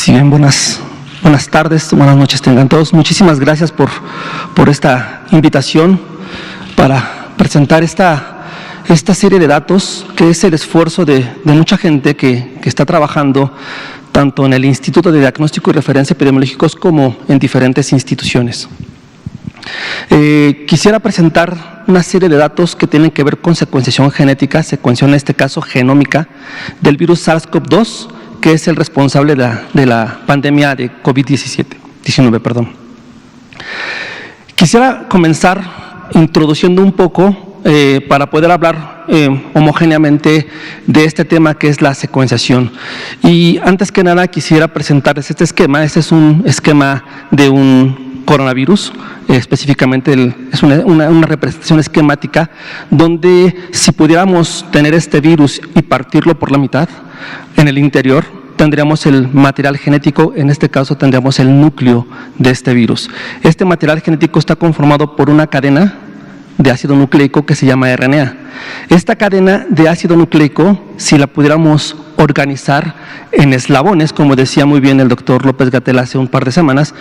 Sí, bien, buenas tardes, buenas noches tengan todos. Muchísimas gracias por esta invitación para presentar esta serie de datos, que es el esfuerzo de mucha gente que está trabajando tanto en el Instituto de Diagnóstico y Referencia Epidemiológicos como en diferentes instituciones. Quisiera presentar una serie de datos que tienen que ver con secuenciación genética, secuenciación en este caso genómica, del virus SARS-CoV-2, que es el responsable de la pandemia de COVID-19. Quisiera comenzar introduciendo un poco para poder hablar homogéneamente de este tema que es la secuenciación. Y antes que nada quisiera presentarles este esquema. Este es un esquema de un coronavirus, específicamente es una representación esquemática donde si pudiéramos tener este virus y partirlo por la mitad, en el interior tendríamos el material genético, en este caso tendríamos el núcleo de este virus. Este material genético está conformado por una cadena de ácido nucleico que se llama RNA. Esta cadena de ácido nucleico, si la pudiéramos organizar en eslabones, como decía muy bien el doctor López-Gatell hace un par de semanas,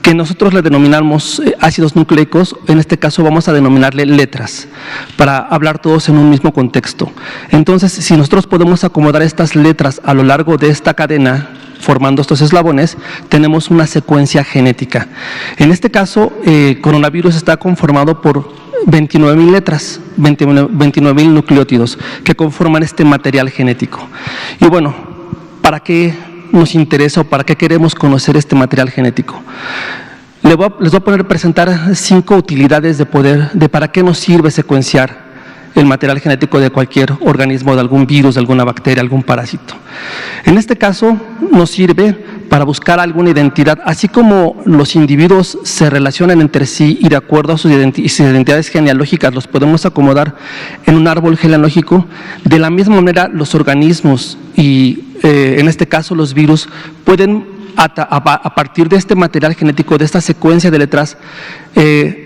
que nosotros le denominamos ácidos nucleicos, en este caso vamos a denominarle letras, para hablar todos en un mismo contexto. Entonces, si nosotros podemos acomodar estas letras a lo largo de esta cadena, formando estos eslabones, tenemos una secuencia genética. En este caso, coronavirus está conformado por 29,000 letras, 29,000 nucleótidos que conforman este material genético. Y bueno, ¿para qué nos interesa o para qué queremos conocer este material genético? Les voy a presentar 5 utilidades de para qué nos sirve secuenciar el material genético de cualquier organismo, de algún virus, de alguna bacteria, algún parásito. En este caso nos sirve para buscar alguna identidad, así como los individuos se relacionan entre sí y de acuerdo a sus identidades genealógicas los podemos acomodar en un árbol genealógico. De la misma manera los organismos y en este caso los virus pueden a partir de este material genético, de esta secuencia de letras,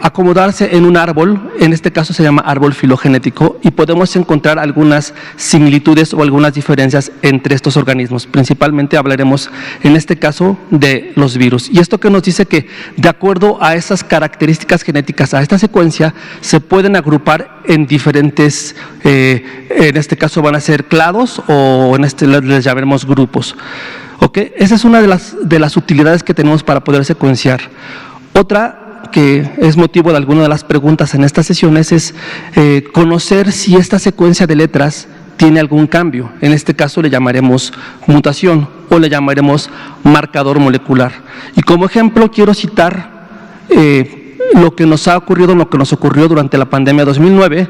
acomodarse en un árbol, en este caso se llama árbol filogenético, y podemos encontrar algunas similitudes o algunas diferencias entre estos organismos. Principalmente hablaremos en este caso de los virus. Y esto que nos dice que de acuerdo a esas características genéticas, a esta secuencia, se pueden agrupar en diferentes, en este caso van a ser clados o en este les llamaremos grupos. ¿Okay? Esa es una de las utilidades que tenemos para poder secuenciar. Otra que es motivo de alguna de las preguntas en estas sesiones es conocer si esta secuencia de letras tiene algún cambio. En este caso le llamaremos mutación o le llamaremos marcador molecular. Y como ejemplo quiero citar lo que nos ocurrió durante la pandemia 2009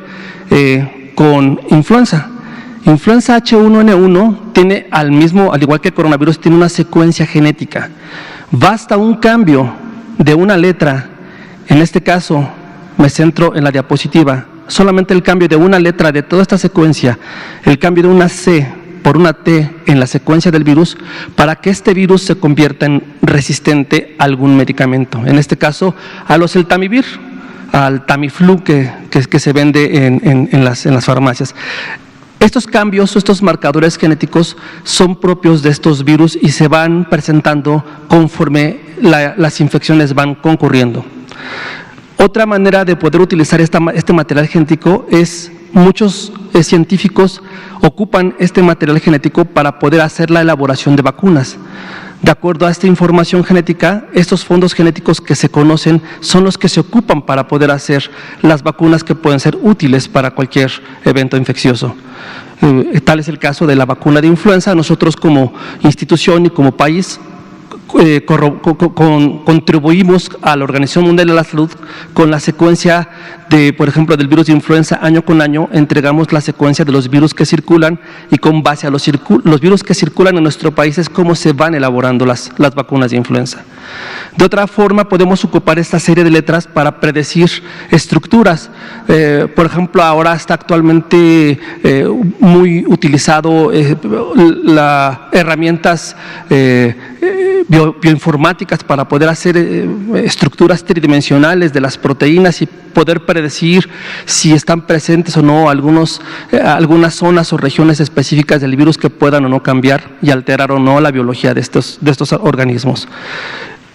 con influenza. Influenza H1N1 tiene al igual que el coronavirus, tiene una secuencia genética. Basta un cambio de una letra, en este caso me centro en la diapositiva, solamente el cambio de una letra de toda esta secuencia, el cambio de una C por una T en la secuencia del virus, para que este virus se convierta en resistente a algún medicamento. En este caso, a los Eltamivir, al Tamiflu que se vende en las farmacias. Estos cambios, estos marcadores genéticos son propios de estos virus y se van presentando conforme las infecciones van concurriendo. Otra manera de poder utilizar este material genético es muchos científicos ocupan este material genético para poder hacer la elaboración de vacunas. De acuerdo a esta información genética, estos fondos genéticos que se conocen son los que se ocupan para poder hacer las vacunas que pueden ser útiles para cualquier evento infeccioso. Tal es el caso de la vacuna de influenza. Nosotros como institución y como país contribuimos a la Organización Mundial de la Salud con la secuencia por ejemplo, del virus de influenza. Año con año entregamos la secuencia de los virus que circulan y con base a los virus que circulan en nuestro país es cómo se van elaborando las vacunas de influenza. De otra forma, podemos ocupar esta serie de letras para predecir estructuras. Por ejemplo, ahora está actualmente muy utilizado las herramientas bioinformáticas para poder hacer estructuras tridimensionales de las proteínas y poder predecir si están presentes o no algunas zonas o regiones específicas del virus que puedan o no cambiar y alterar o no la biología de estos organismos.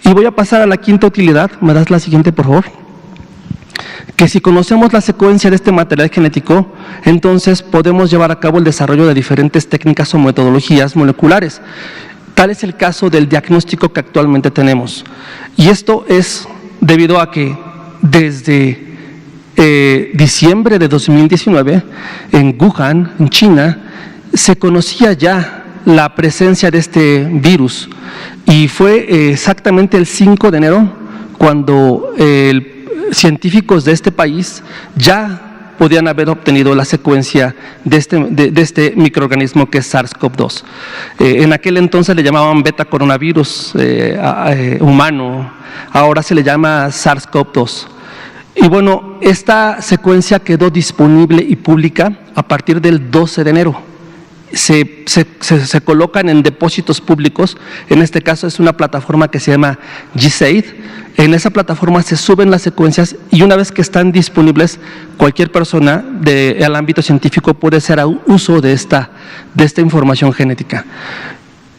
Y voy a pasar a la quinta utilidad. ¿Me das la siguiente, por favor? Que si conocemos la secuencia de este material genético, entonces podemos llevar a cabo el desarrollo de diferentes técnicas o metodologías moleculares. Tal es el caso del diagnóstico que actualmente tenemos. Y esto es debido a que desde diciembre de 2019, en Wuhan, en China, se conocía ya la presencia de este virus. Y fue exactamente el 5 de enero cuando científicos de este país ya podían haber obtenido la secuencia de este microorganismo que es SARS-CoV-2. En aquel entonces le llamaban beta coronavirus humano, ahora se le llama SARS-CoV-2. Y bueno, esta secuencia quedó disponible y pública a partir del 12 de enero. Se colocan en depósitos públicos. En este caso es una plataforma que se llama GISAID. En esa plataforma se suben las secuencias y una vez que están disponibles, cualquier persona del ámbito científico puede hacer uso de esta información genética.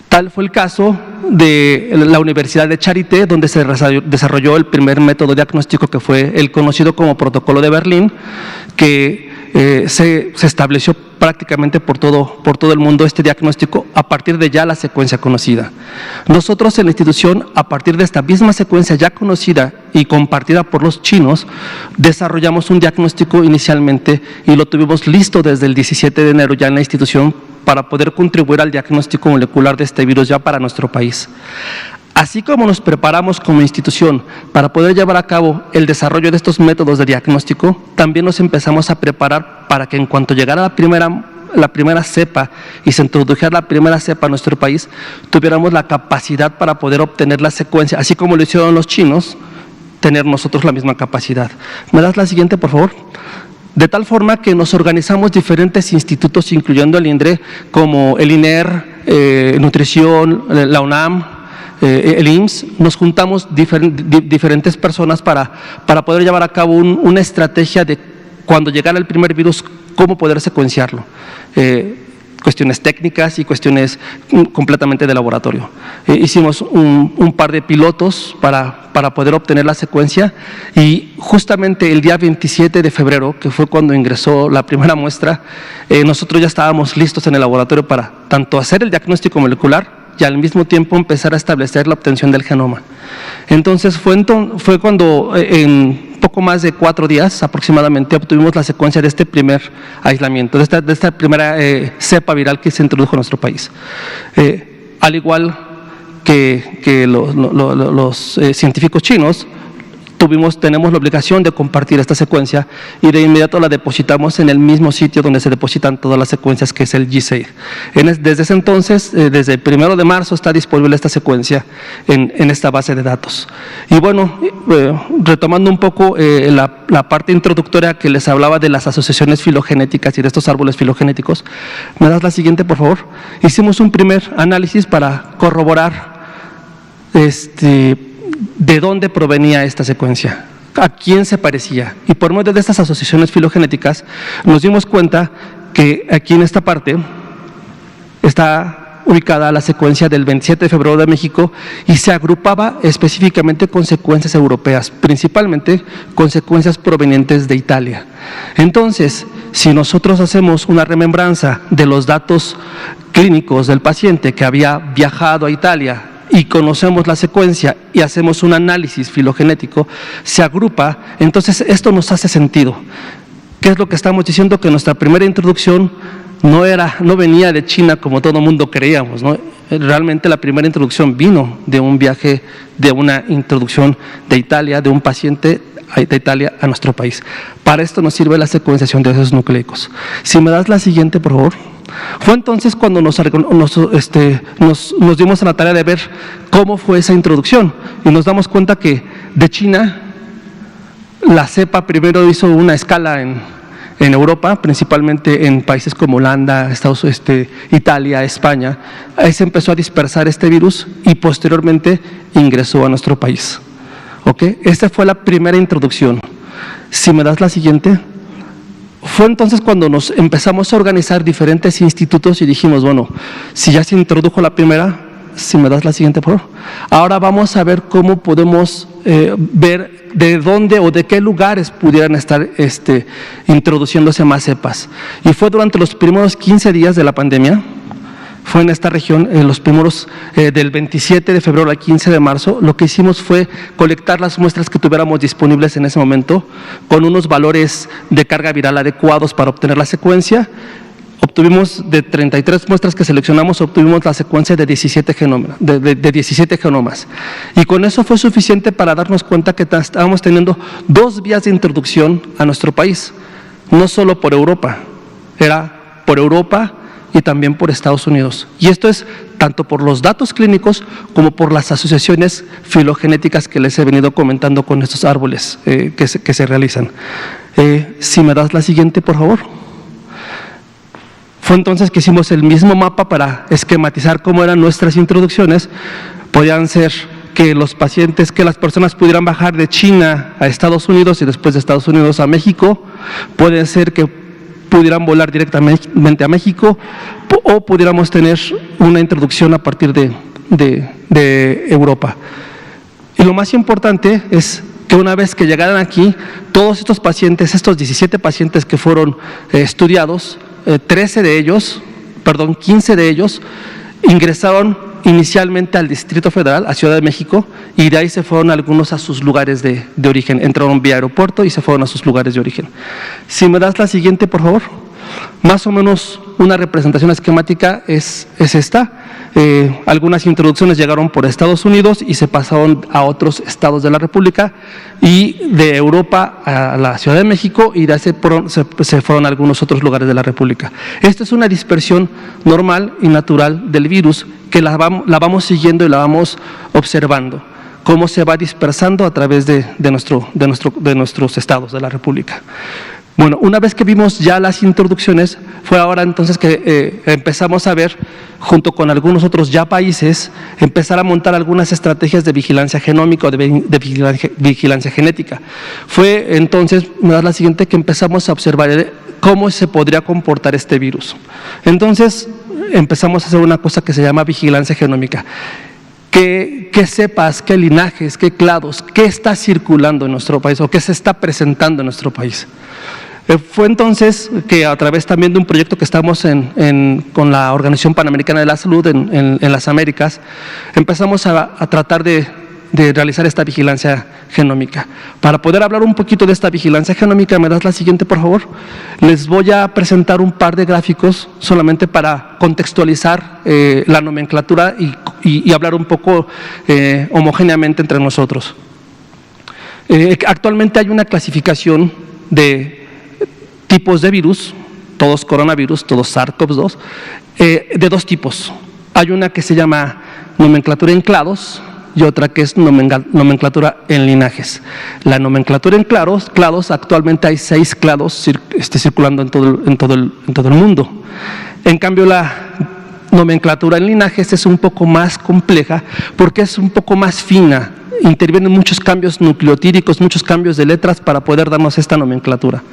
Tal fue el caso de la Universidad de Charité, donde se desarrolló el primer método diagnóstico, que fue el conocido como Protocolo de Berlín, que se estableció prácticamente por todo el mundo este diagnóstico a partir de ya la secuencia conocida. Nosotros en la institución, a partir de esta misma secuencia ya conocida y compartida por los chinos, desarrollamos un diagnóstico inicialmente y lo tuvimos listo desde el 17 de enero ya en la institución para poder contribuir al diagnóstico molecular de este virus ya para nuestro país. Así como nos preparamos como institución para poder llevar a cabo el desarrollo de estos métodos de diagnóstico, también nos empezamos a preparar para que en cuanto llegara la primera cepa y se introdujera la primera cepa a nuestro país, tuviéramos la capacidad para poder obtener la secuencia, así como lo hicieron los chinos, tener nosotros la misma capacidad. ¿Me das la siguiente, por favor? De tal forma que nos organizamos diferentes institutos, incluyendo el INDRE, como el INER, Nutrición, la UNAM, el IMSS. Nos juntamos diferentes personas para poder llevar a cabo una estrategia de cuando llegara el primer virus, cómo poder secuenciarlo. Cuestiones técnicas y cuestiones completamente de laboratorio. Hicimos un par de pilotos para poder obtener la secuencia y justamente el día 27 de febrero, que fue cuando ingresó la primera muestra, nosotros ya estábamos listos en el laboratorio para tanto hacer el diagnóstico molecular y al mismo tiempo empezar a establecer la obtención del genoma. Entonces fue cuando en poco más de 4 días aproximadamente obtuvimos la secuencia de este primer aislamiento, de esta primera cepa viral que se introdujo en nuestro país. Al igual que los científicos chinos, tenemos la obligación de compartir esta secuencia y de inmediato la depositamos en el mismo sitio donde se depositan todas las secuencias, que es el GISAID. Desde ese entonces, desde el 1 de marzo está disponible esta secuencia en esta base de datos. Y bueno, retomando un poco la parte introductoria que les hablaba de las asociaciones filogenéticas y de estos árboles filogenéticos, ¿me das la siguiente, por favor? Hicimos un primer análisis para corroborar de dónde provenía esta secuencia, a quién se parecía. Y por medio de estas asociaciones filogenéticas nos dimos cuenta que aquí en esta parte está ubicada la secuencia del 27 de febrero de México y se agrupaba específicamente con secuencias europeas, principalmente con secuencias provenientes de Italia. Entonces, si nosotros hacemos una remembranza de los datos clínicos del paciente que había viajado a Italia y conocemos la secuencia y hacemos un análisis filogenético, se agrupa, entonces esto nos hace sentido. ¿Qué es lo que estamos diciendo? Que nuestra primera introducción no venía de China como todo el mundo creíamos, ¿no? Realmente la primera introducción vino de un viaje, de una introducción de Italia, de un paciente de Italia a nuestro país. Para esto nos sirve la secuenciación de esos nucleicos. Si me das la siguiente, por favor. Fue entonces cuando nos dimos a la tarea de ver cómo fue esa introducción y nos damos cuenta que de China la cepa primero hizo una escala en Europa, principalmente en países como Holanda, Italia, España. Ahí se empezó a dispersar este virus y posteriormente ingresó a nuestro país. ¿Ok? Esta fue la primera introducción. Si me das la siguiente. Fue entonces cuando nos empezamos a organizar diferentes institutos y dijimos, bueno, si ya se introdujo la primera, si me das la siguiente, por favor. Ahora vamos a ver cómo podemos ver de dónde o de qué lugares pudieran estar introduciéndose más cepas. Y fue durante los primeros 15 días de la pandemia. Fue en esta región, en los primeros, del 27 de febrero al 15 de marzo, lo que hicimos fue colectar las muestras que tuviéramos disponibles en ese momento, con unos valores de carga viral adecuados para obtener la secuencia. Obtuvimos de 33 muestras que seleccionamos, obtuvimos la secuencia de 17 genomas. Y con eso fue suficiente para darnos cuenta que estábamos teniendo dos vías de introducción a nuestro país, no solo por Europa, era por Europa y también por Estados Unidos. Y esto es tanto por los datos clínicos como por las asociaciones filogenéticas que les he venido comentando con estos árboles que se realizan. Si me das la siguiente, por favor. Fue entonces que hicimos el mismo mapa para esquematizar cómo eran nuestras introducciones. Podían ser que los pacientes, que las personas pudieran bajar de China a Estados Unidos y después de Estados Unidos a México. Puede ser que pudieran volar directamente a México o pudiéramos tener una introducción a partir de Europa. Y lo más importante es que una vez que llegaran aquí, todos estos pacientes, estos 17 pacientes que fueron estudiados, 15 de ellos ingresaron inicialmente al Distrito Federal, a Ciudad de México, y de ahí se fueron algunos a sus lugares de origen. Entraron vía aeropuerto y se fueron a sus lugares de origen. Si me das la siguiente, por favor. Más o menos una representación esquemática es esta. Algunas introducciones llegaron por Estados Unidos y se pasaron a otros estados de la República, y de Europa a la Ciudad de México, y de ahí se fueron a algunos otros lugares de la República. Esta es una dispersión normal y natural del virus que la vamos siguiendo y la vamos observando, cómo se va dispersando a través de nuestros estados de la República. Bueno, una vez que vimos ya las introducciones, fue ahora entonces que empezamos a ver, junto con algunos otros ya países, empezar a montar algunas estrategias de vigilancia genómica o de vigilancia genética. Fue entonces, me das la siguiente, que empezamos a observar cómo se podría comportar este virus. Entonces, empezamos a hacer una cosa que se llama vigilancia genómica. ¿Qué cepas, qué linajes, qué clados, qué está circulando en nuestro país o qué se está presentando en nuestro país? Fue entonces que a través también de un proyecto que estamos con la Organización Panamericana de la Salud en las Américas, empezamos a tratar de realizar esta vigilancia genómica. Para poder hablar un poquito de esta vigilancia genómica, ¿me das la siguiente, por favor? Les voy a presentar un par de gráficos solamente para contextualizar la nomenclatura y hablar un poco homogéneamente entre nosotros. Actualmente hay una clasificación de tipos de virus, todos coronavirus, todos SARS-CoV-2, de dos tipos. Hay una que se llama nomenclatura en clados y otra que es nomenclatura en linajes. La nomenclatura en clados, actualmente hay 6 clados circulando en todo el mundo. En cambio, la nomenclatura en linajes es un poco más compleja porque es un poco más fina. Intervienen muchos cambios nucleotídicos, muchos cambios de letras para poder darnos esta nomenclatura.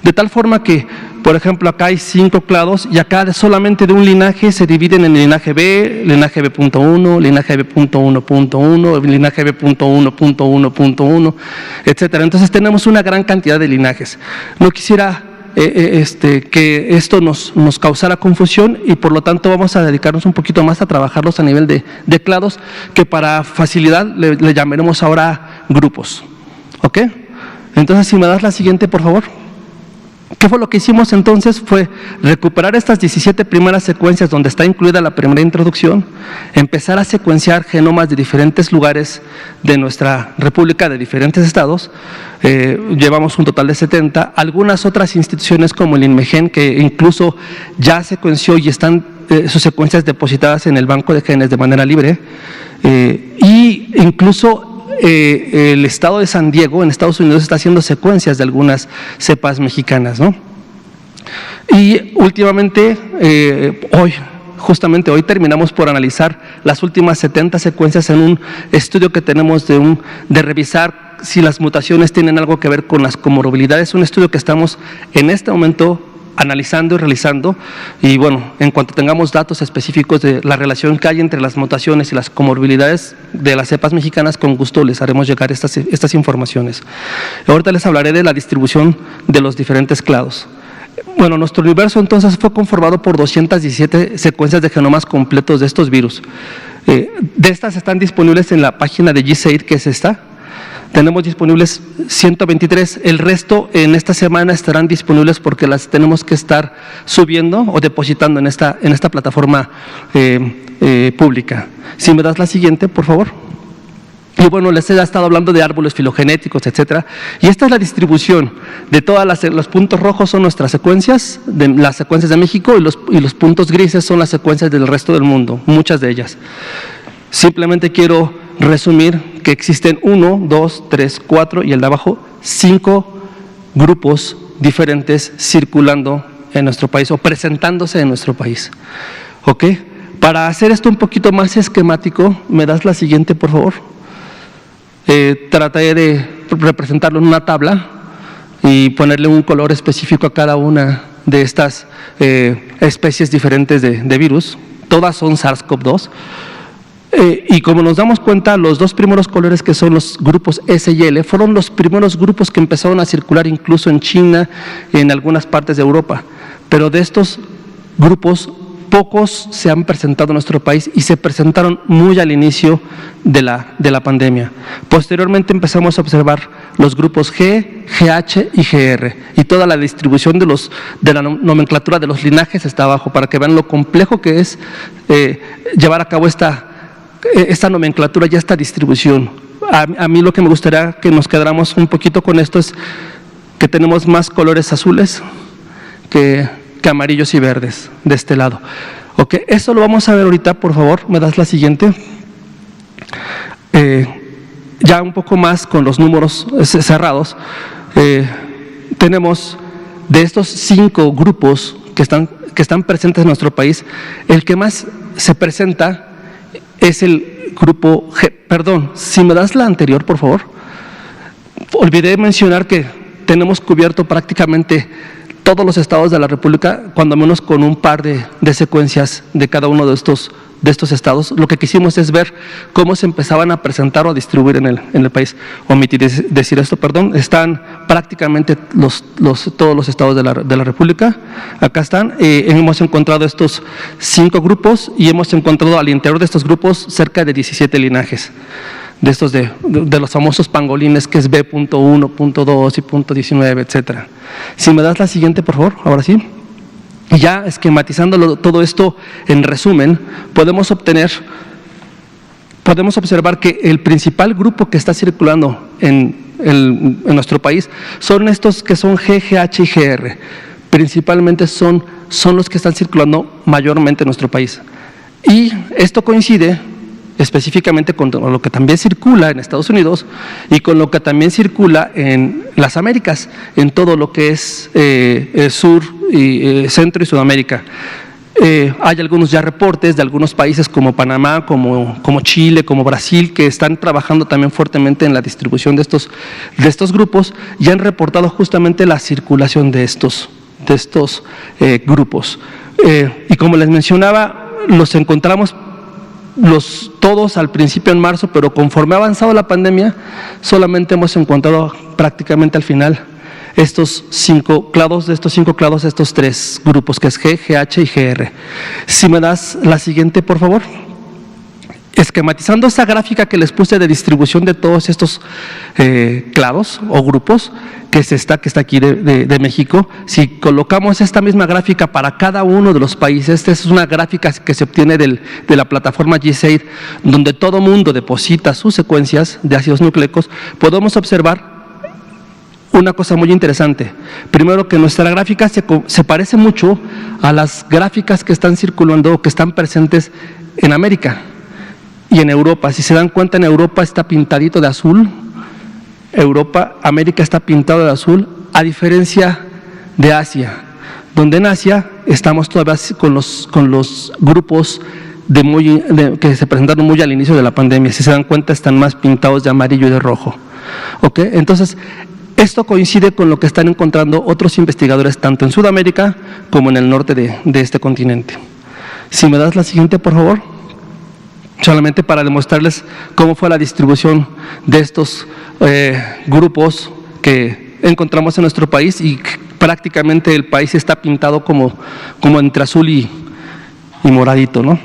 De tal forma que, por ejemplo, acá hay 5 clados y acá solamente de un linaje se dividen en linaje B, linaje B.1, linaje B.1.1, linaje B.1.1.1, etcétera. Entonces tenemos una gran cantidad de linajes. No quisiera que esto nos causara confusión y por lo tanto vamos a dedicarnos un poquito más a trabajarlos a nivel de clados, que para facilidad le llamaremos ahora grupos. ¿Ok? Entonces, si me das la siguiente, por favor. ¿Qué fue lo que hicimos entonces? Fue recuperar estas 17 primeras secuencias donde está incluida la primera introducción, empezar a secuenciar genomas de diferentes lugares de nuestra república, de diferentes estados. Llevamos un total de 70. Algunas otras instituciones como el INMEGEN, que incluso ya secuenció y están sus secuencias depositadas en el banco de genes de manera libre, y incluso el estado de San Diego, en Estados Unidos, está haciendo secuencias de algunas cepas mexicanas, ¿no? Y últimamente, justamente hoy terminamos por analizar las últimas 70 secuencias en un estudio que tenemos de revisar si las mutaciones tienen algo que ver con las comorbilidades, un estudio que estamos en este momento analizando y realizando, y bueno, en cuanto tengamos datos específicos de la relación que hay entre las mutaciones y las comorbilidades de las cepas mexicanas, con gusto les haremos llegar estas informaciones. Ahorita les hablaré de la distribución de los diferentes clados. Bueno, nuestro universo entonces fue conformado por 217 secuencias de genomas completos de estos virus. De estas están disponibles en la página de GSAID, que es esta. Tenemos disponibles 123, el resto en esta semana estarán disponibles porque las tenemos que estar subiendo o depositando en esta plataforma pública. Si me das la siguiente, por favor. Y bueno, les he estado hablando de árboles filogenéticos, etcétera. Y esta es la distribución de todas los puntos rojos son nuestras secuencias, las secuencias de México, y los puntos grises son las secuencias del resto del mundo, muchas de ellas. Simplemente quiero resumir que existen 1, 2, 3, 4 y el de abajo 5 grupos diferentes circulando en nuestro país o presentándose en nuestro país. ¿Ok? Para hacer esto un poquito más esquemático, ¿me das la siguiente, por favor? Trataré de representarlo en una tabla y ponerle un color específico a cada una de estas especies diferentes de virus. Todas son SARS-CoV-2. Y como nos damos cuenta, los dos primeros colores, que son los grupos S y L, fueron los primeros grupos que empezaron a circular incluso en China y en algunas partes de Europa. Pero de estos grupos, pocos se han presentado en nuestro país y se presentaron muy al inicio de la pandemia. Posteriormente empezamos a observar los grupos G, GH y GR, y toda la distribución de la nomenclatura de los linajes está abajo, para que vean lo complejo que es llevar a cabo esta nomenclatura y esta distribución. A mí lo que me gustaría que nos quedáramos un poquito con esto es que tenemos más colores azules que amarillos y verdes de este lado. Ok, eso lo vamos a ver ahorita, por favor, me das la siguiente. Ya un poco más con los números cerrados, tenemos de estos 5 grupos que están presentes en nuestro país, el que más se presenta es el grupo G. Perdón, si me das la anterior, por favor. Olvidé mencionar que tenemos cubierto prácticamente todos los estados de la República, cuando menos con un par de secuencias de cada uno de estos estados. Lo que quisimos es ver cómo se empezaban a presentar o a distribuir en el país. Omití decir esto, perdón. Están prácticamente todos los estados de la República. Acá están. Hemos encontrado estos 5 grupos y hemos encontrado al interior de estos grupos cerca de 17 linajes. De estos de los famosos pangolines, que es B.1, .2 y .19, etcétera. Si me das la siguiente, por favor, ahora sí. Y ya esquematizando todo esto en resumen, podemos observar que el principal grupo que está circulando en nuestro país son estos que son G, GH y GR. Principalmente son los que están circulando mayormente en nuestro país. Y esto coincide específicamente con lo que también circula en Estados Unidos y con lo que también circula en las Américas, en todo lo que es Sur y Centro y Sudamérica. Hay algunos ya reportes de algunos países como Panamá, como Chile, como Brasil, que están trabajando también fuertemente en la distribución de estos grupos y han reportado justamente la circulación de estos grupos. Y como les mencionaba, los encontramos todos al principio en marzo, pero conforme ha avanzado la pandemia, solamente hemos encontrado prácticamente al final estos 5 clados, estos 3 grupos, que es G, GH y GR. Si me das la siguiente, por favor. Esquematizando esa gráfica que les puse de distribución de todos estos clados o grupos, que está aquí de México, si colocamos esta misma gráfica para cada uno de los países, esta es una gráfica que se obtiene de la plataforma GSAID, donde todo mundo deposita sus secuencias de ácidos nucleicos, podemos observar una cosa muy interesante. Primero, que nuestra gráfica se parece mucho a las gráficas que están circulando o que están presentes en América y en Europa. Si se dan cuenta, en Europa está pintadito de azul. América está pintado de azul, a diferencia de Asia. donde en Asia estamos todavía con los grupos que se presentaron muy al inicio de la pandemia. Si se dan cuenta, están más pintados de amarillo y de rojo. ¿Ok? Entonces, esto coincide con lo que están encontrando otros investigadores tanto en Sudamérica como en el norte de este continente. Si me das la siguiente, por favor. Solamente para demostrarles cómo fue la distribución de estos grupos que encontramos en nuestro país, y prácticamente el país está pintado como entre azul y moradito, ¿no?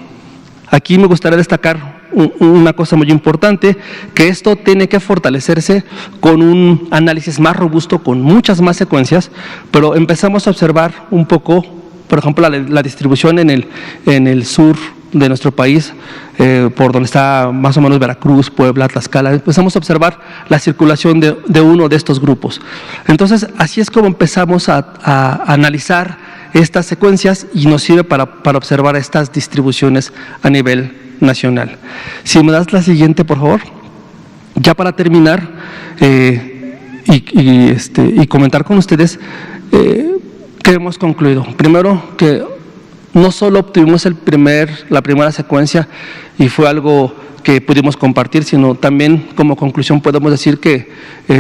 Aquí me gustaría destacar una cosa muy importante, que esto tiene que fortalecerse con un análisis más robusto, con muchas más secuencias, pero empezamos a observar un poco, por ejemplo, la distribución en el sur de nuestro país, por donde está más o menos Veracruz, Puebla, Tlaxcala. Empezamos a observar la circulación de uno de estos grupos. Entonces, así es como empezamos a analizar estas secuencias, y nos sirve para observar estas distribuciones a nivel nacional. Si me das la siguiente, por favor. Ya para terminar y comentar con ustedes qué hemos concluido. Primero, que no solo obtuvimos la primera secuencia y fue algo que pudimos compartir, sino también como conclusión podemos decir que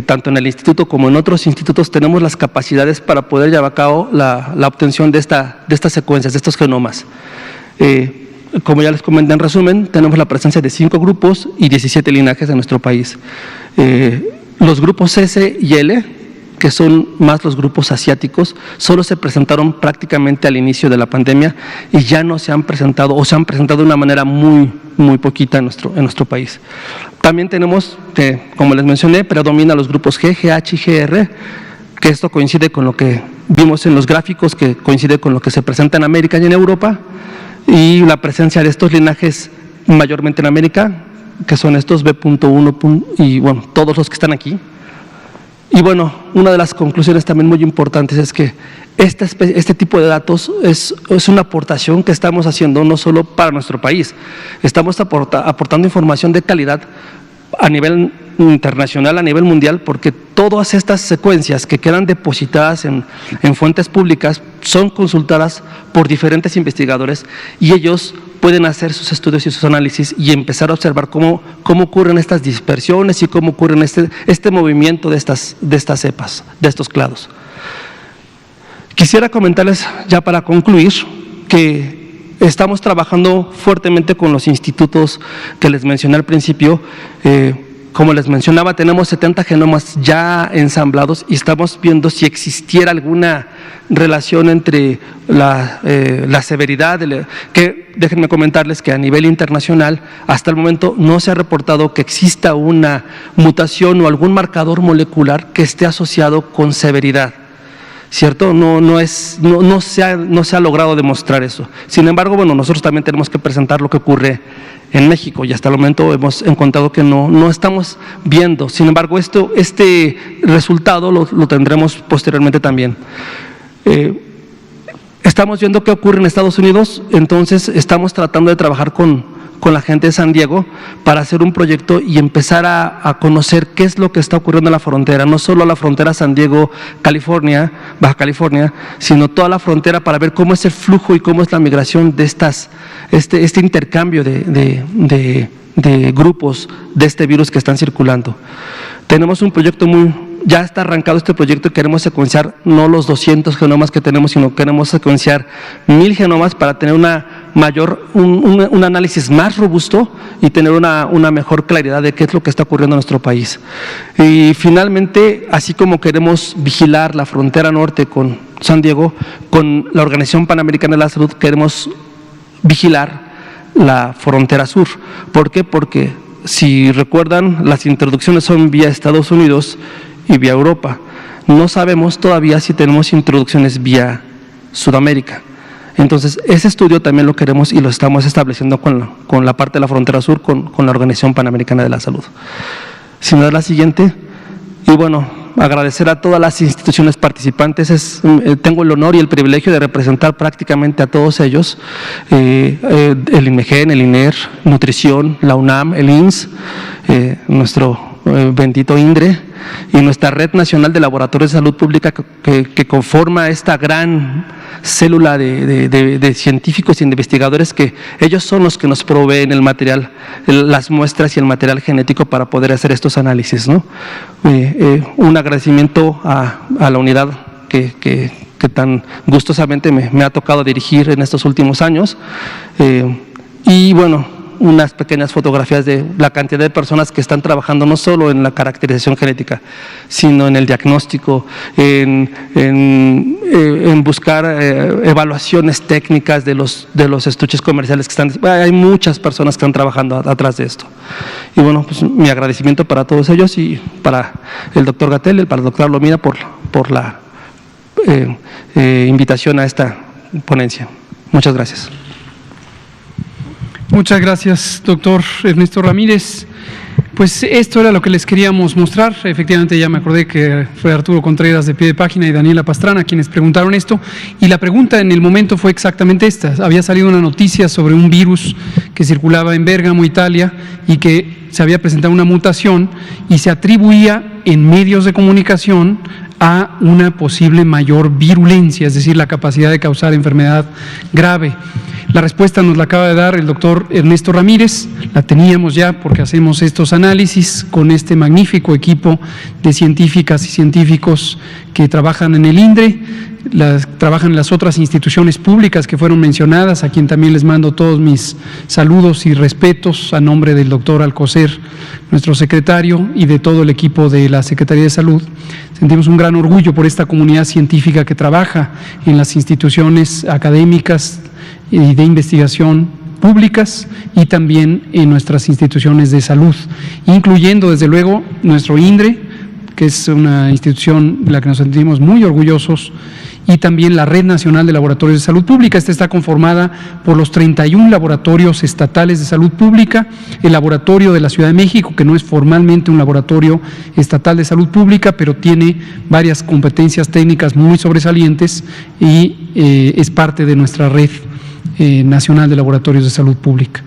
tanto en el instituto como en otros institutos tenemos las capacidades para poder llevar a cabo la obtención de estas secuencias, de estos genomas. Como ya les comenté en resumen, tenemos la presencia de 5 grupos y 17 linajes en nuestro país. Los grupos S y L, que son más los grupos asiáticos, solo se presentaron prácticamente al inicio de la pandemia y ya no se han presentado, o se han presentado de una manera muy poquita en nuestro país. También tenemos, como les mencioné, predomina los grupos G, GH y GR, que esto coincide con lo que vimos en los gráficos, que coincide con lo que se presenta en América y en Europa, y la presencia de estos linajes mayormente en América, que son estos B.1 y bueno, todos los que están aquí. Y bueno, una de las conclusiones también muy importantes es que este tipo de datos es una aportación que estamos haciendo no solo para nuestro país, estamos aportando información de calidad a nivel internacional, a nivel mundial, porque todas estas secuencias que quedan depositadas en fuentes públicas son consultadas por diferentes investigadores, y ellos pueden hacer sus estudios y sus análisis y empezar a observar cómo ocurren estas dispersiones y cómo ocurren este movimiento de estas cepas, de estos clados. Quisiera comentarles, ya para concluir, que estamos trabajando fuertemente con los institutos que les mencioné al principio. Como les mencionaba, tenemos 70 genomas ya ensamblados y estamos viendo si existiera alguna relación entre la severidad, que déjenme comentarles que a nivel internacional hasta el momento no se ha reportado que exista una mutación o algún marcador molecular que esté asociado con severidad, ¿cierto? No se ha logrado demostrar eso. Sin embargo, bueno, nosotros también tenemos que presentar lo que ocurre en México, y hasta el momento hemos encontrado que no estamos viendo. Sin embargo, este resultado lo tendremos posteriormente también. Estamos viendo qué ocurre en Estados Unidos, entonces estamos tratando de trabajar con la gente de San Diego para hacer un proyecto y empezar a conocer qué es lo que está ocurriendo en la frontera, no solo la frontera San Diego, California, Baja California, sino toda la frontera, para ver cómo es el flujo y cómo es la migración de este intercambio de grupos de este virus que están circulando. Tenemos un proyecto ya está arrancado este proyecto, y queremos secuenciar no los 200 genomas que tenemos, sino queremos secuenciar 1000 genomas para tener un análisis más robusto y tener una mejor claridad de qué es lo que está ocurriendo en nuestro país. Y finalmente, así como queremos vigilar la frontera norte con San Diego, con la Organización Panamericana de la Salud queremos vigilar la frontera sur. ¿Por qué? Porque si recuerdan, las introducciones son vía Estados Unidos y vía Europa. No sabemos todavía si tenemos introducciones vía Sudamérica. Entonces, ese estudio también lo queremos y lo estamos estableciendo con la parte de la frontera sur, con la Organización Panamericana de la Salud. Si me da la siguiente. Y bueno, agradecer a todas las instituciones participantes. Tengo el honor y el privilegio de representar prácticamente a todos ellos, el INMEGEN, el INER, Nutrición, la UNAM, el INS, nuestro bendito INDRE y nuestra Red Nacional de Laboratorios de Salud Pública que conforma esta gran célula de científicos y investigadores, que ellos son los que nos proveen el material, las muestras y el material genético para poder hacer estos análisis, ¿no? Un agradecimiento a la unidad que tan gustosamente me ha tocado dirigir en estos últimos años, y bueno, unas pequeñas fotografías de la cantidad de personas que están trabajando no solo en la caracterización genética, sino en el diagnóstico, en buscar evaluaciones técnicas de los estuches comerciales que están. Hay muchas personas que están trabajando atrás de esto. Y bueno, pues mi agradecimiento para todos ellos y para el doctor Gatell, para el doctor Lomina por la invitación a esta ponencia. Muchas gracias. Muchas gracias, doctor Ernesto Ramírez. Pues esto era lo que les queríamos mostrar. Efectivamente, ya me acordé que fue Arturo Contreras de Pie de Página y Daniela Pastrana quienes preguntaron esto. Y la pregunta en el momento fue exactamente esta. Había salido una noticia sobre un virus que circulaba en Bérgamo, Italia, y que se había presentado una mutación y se atribuía en medios de comunicación a una posible mayor virulencia, es decir, la capacidad de causar enfermedad grave. La respuesta nos la acaba de dar el doctor Ernesto Ramírez, la teníamos ya porque hacemos estos análisis con este magnífico equipo de científicas y científicos que trabajan en el INDRE, trabajan en las otras instituciones públicas que fueron mencionadas, a quien también les mando todos mis saludos y respetos a nombre del doctor Alcocer, nuestro secretario, y de todo el equipo de la Secretaría de Salud. Sentimos un gran orgullo por esta comunidad científica que trabaja en las instituciones académicas y de investigación públicas y también en nuestras instituciones de salud, incluyendo desde luego nuestro INDRE, que es una institución de la que nos sentimos muy orgullosos, y también la Red Nacional de Laboratorios de Salud Pública. Esta está conformada por los 31 laboratorios estatales de salud pública, el laboratorio de la Ciudad de México, que no es formalmente un laboratorio estatal de salud pública, pero tiene varias competencias técnicas muy sobresalientes y es parte de nuestra Red Nacional de Laboratorios de Salud Pública.